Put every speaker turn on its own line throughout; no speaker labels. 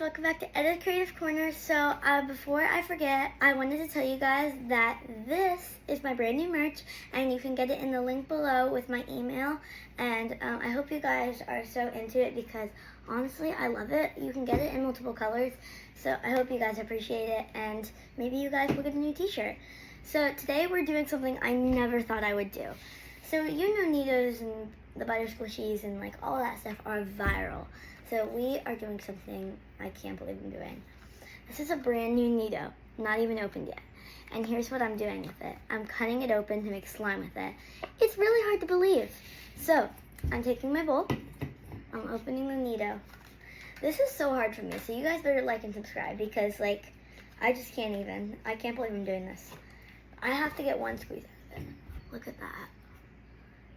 welcome back to Etta Creative Corner. So before I forget, I wanted to tell you guys that this is my brand new merch and you can get it in the link below with my email, and I hope you guys are so into it because honestly I love it. You can get it in multiple colors, so I hope you guys appreciate it and maybe you guys will get a new t-shirt. So today we're doing something I never thought I would do. So you know NeeDohs and the butter squishies and like all that stuff are viral. So we are doing something I can't believe I'm doing. This is a brand new NeeDoh, not even opened yet. And here's what I'm doing with it. I'm cutting it open to make slime with it. It's really hard to believe. So I'm taking my bowl, I'm opening the NeeDoh. This is so hard for me, so you guys better like and subscribe because like, I just can't even. I can't believe I'm doing this. I have to get one squeeze out of it. Look at that.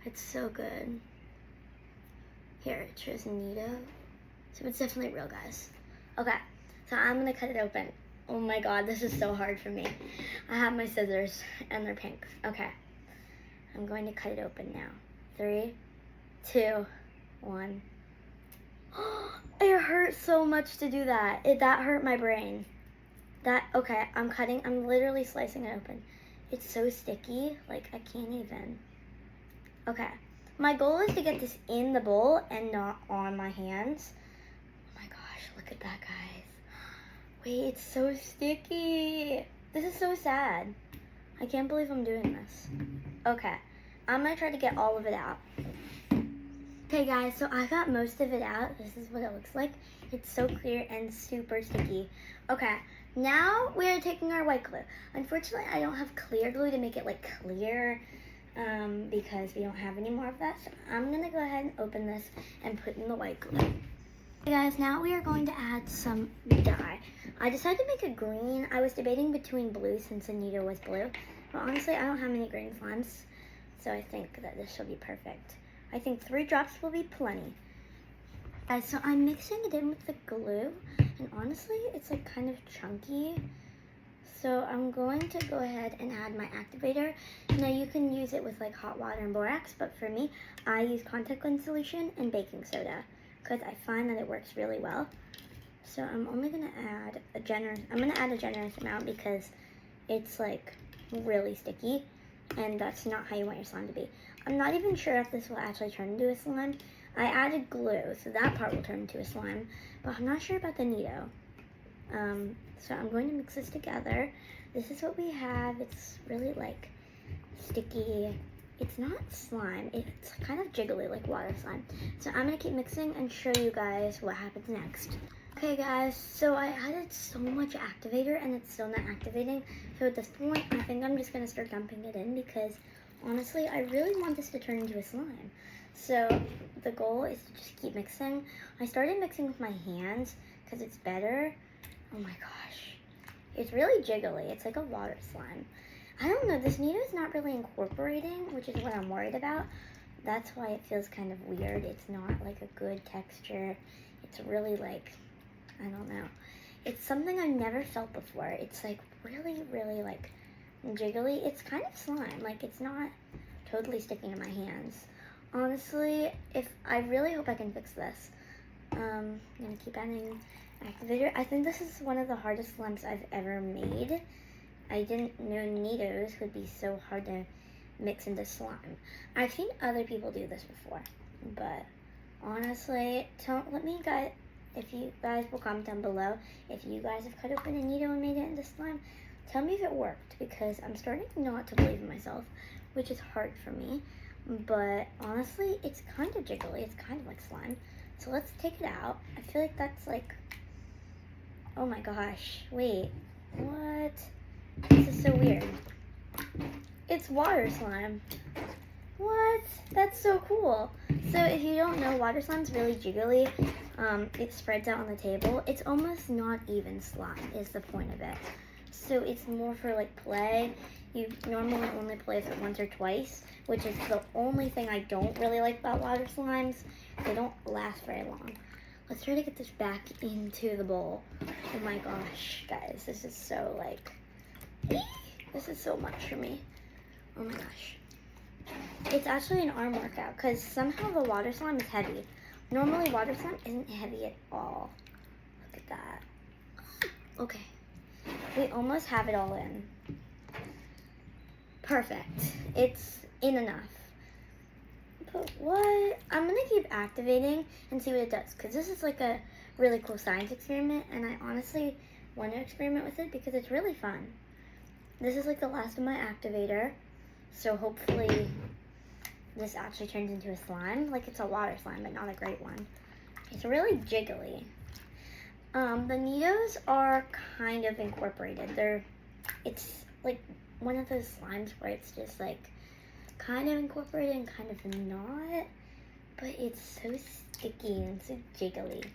It's so good. Here, it shows NeeDoh. So it's definitely real, guys. Okay, so I'm gonna cut it open. Oh my god, this is so hard for me. I have my scissors and they're pink. Okay, I'm going to cut it open now. 3, 2, 1. It hurt so much to do that. That hurt my brain. Okay, I'm literally slicing it open. It's so sticky, like I can't even. Okay, my goal is to get this in the bowl and not on my hands. Oh my gosh, look at that, guys. Wait, it's so sticky. This is so sad. I can't believe I'm doing this. Okay, I'm gonna try to get all of it out. Okay guys, so I got most of it out. This is what it looks like. It's so clear and super sticky. Okay, now we're taking our white glue. Unfortunately, I don't have clear glue to make it like clear because we don't have any more of that. So I'm gonna go ahead and open this and put in the white glue. Okay guys, now we are going to add some dye. I decided to make it green. I was debating between blue since the NeeDoh was blue, but honestly I don't have any green slimes, so I think that this will be perfect. I think 3 drops will be plenty. Guys, so I'm mixing it in with the glue, and honestly it's like kind of chunky. So I'm going to go ahead and add my activator. Now you can use it with like hot water and borax, but for me, I use contact lens solution and baking soda because I find that it works really well. So I'm only gonna add a generous amount because it's like really sticky and that's not how you want your slime to be. I'm not even sure if this will actually turn into a slime. I added glue, so that part will turn into a slime, but I'm not sure about the NeeDoh. So I'm going to mix this together. This is what we have. It's really like sticky. It's not slime. It's kind of jiggly like water slime. So I'm going to keep mixing and show you guys what happens next. Okay guys, so I added so much activator and it's still not activating. So at this point, I think I'm just going to start dumping it in because honestly, I really want this to turn into a slime. So the goal is to just keep mixing. I started mixing with my hands because it's better. Oh my gosh, it's really jiggly. It's like a water slime. I don't know, this NeeDoh is not really incorporating, which is what I'm worried about. That's why it feels kind of weird. It's not like a good texture. It's really like, I don't know. It's something I've never felt before. It's like really, really like jiggly. It's kind of slime. Like it's not totally sticking to my hands. Honestly, I really hope I can fix this. I'm gonna keep adding activator. I think this is one of the hardest slimes I've ever made. I didn't know NeeDohs would be so hard to mix into slime. I've seen other people do this before, but honestly, let me guys, if you guys will comment down below if you guys have cut open a NeeDoh and made it into slime. Tell me if it worked because I'm starting not to believe in myself, which is hard for me. But honestly, it's kind of jiggly. It's kind of like slime. So let's take it out. I feel like that's like, oh my gosh, wait, what? This is so weird. It's water slime. What? That's so cool. So if you don't know, water slime's really jiggly. It spreads out on the table. It's almost not even slime is the point of it. So it's more for like play. You normally only play with it once or twice, which is the only thing I don't really like about water slimes. They don't last very long. Let's try to get this back into the bowl. Oh my gosh, guys, this is so like, this is so much for me. Oh my gosh. It's actually an arm workout because somehow the water slime is heavy. Normally water slime isn't heavy at all. Look at that. Okay. We almost have it all in. Perfect. It's in enough. But what? I'm going to keep activating and see what it does. Because this is like a really cool science experiment. And I honestly want to experiment with it because it's really fun. This is like the last of my activator. So hopefully this actually turns into a slime. Like it's a water slime, but not a great one. It's really jiggly. The NeeDohs are kind of incorporated. It's like one of those slimes where it's just like kind of incorporated and kind of not. But it's so sticky and so jiggly.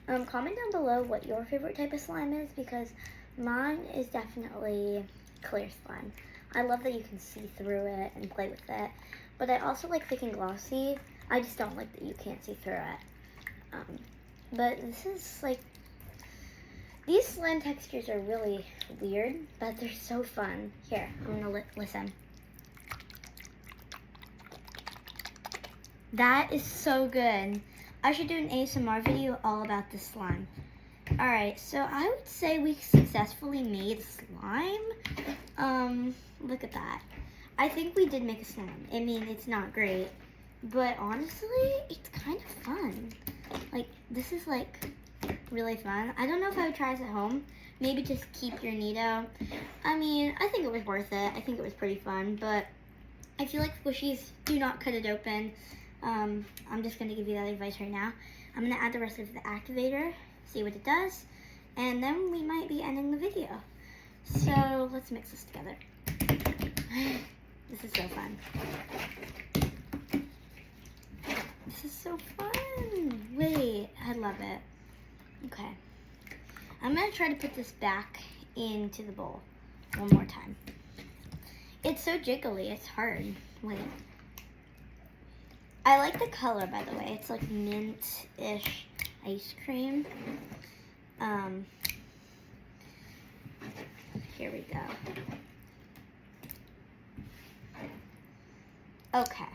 Comment down below what your favorite type of slime is because mine is definitely clear slime. I love that you can see through it and play with it. But I also like thick and glossy. I just don't like that you can't see through it. But this is like, these slime textures are really weird, but they're so fun. Here, I'm gonna listen. That is so good. I should do an ASMR video all about this slime. Alright, so I would say we successfully made slime. Look at that. I think we did make a slime. I mean, it's not great, but honestly, it's kind of fun. Like, this is like really fun. I don't know if I would try this at home. Maybe just keep your NeeDoh. I mean, I think it was worth it. I think it was pretty fun, but I feel like squishies, do not cut it open. I'm just going to give you that advice right now. I'm going to add the rest of the activator, see what it does, and then we might be ending the video. So let's mix this together. This is so fun. This is so fun. Wait, I love it. Okay. I'm going to try to put this back into the bowl one more time. It's so jiggly, it's hard. Wait. I like the color, by the way. It's like mint-ish ice cream. Here we go. Okay.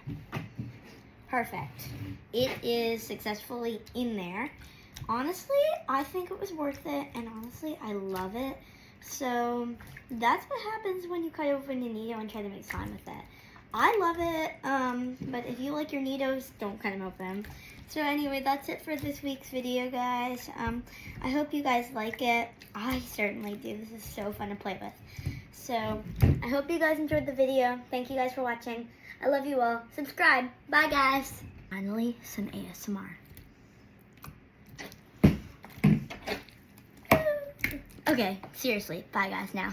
Perfect. It is successfully in there. Honestly, I think it was worth it, and honestly, I love it. So that's what happens when you cut open a NeeDoh and try to make slime with it. I love it, but if you like your NeeDohs, don't cut them open. So anyway, that's it for this week's video, guys. I hope you guys like it. I certainly do. This is so fun to play with. So I hope you guys enjoyed the video. Thank you guys for watching. I love you all. Subscribe. Bye, guys. Finally, some ASMR. Okay, seriously. Bye, guys, now.